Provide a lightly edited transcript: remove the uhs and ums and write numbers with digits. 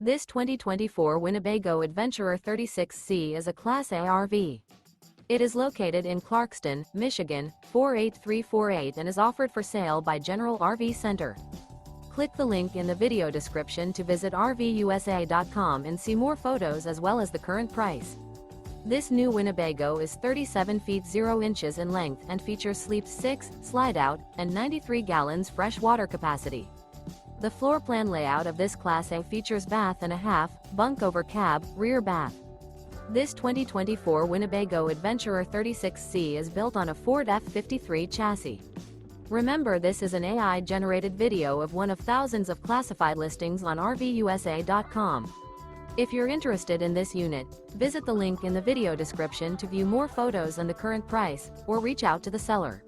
This 2024 Winnebago Adventurer 36C is a Class A RV. It is located in Clarkston, Michigan, 48348 and is offered for sale by General RV Center. Click the link in the video description to visit RVUSA.com and see more photos as well as the current price. This new Winnebago is 37 feet 0 inches in length and features Sleep 6, Slideout, and 93 gallons fresh water capacity. The floor plan layout of this Class A features bath and a half, bunk over cab, rear bath. This 2024 Winnebago Adventurer 36C is built on a Ford F53 chassis. Remember, this is an AI-generated video of one of thousands of classified listings on RVUSA.com. If you're interested in this unit, visit the link in the video description to view more photos and the current price, or reach out to the seller.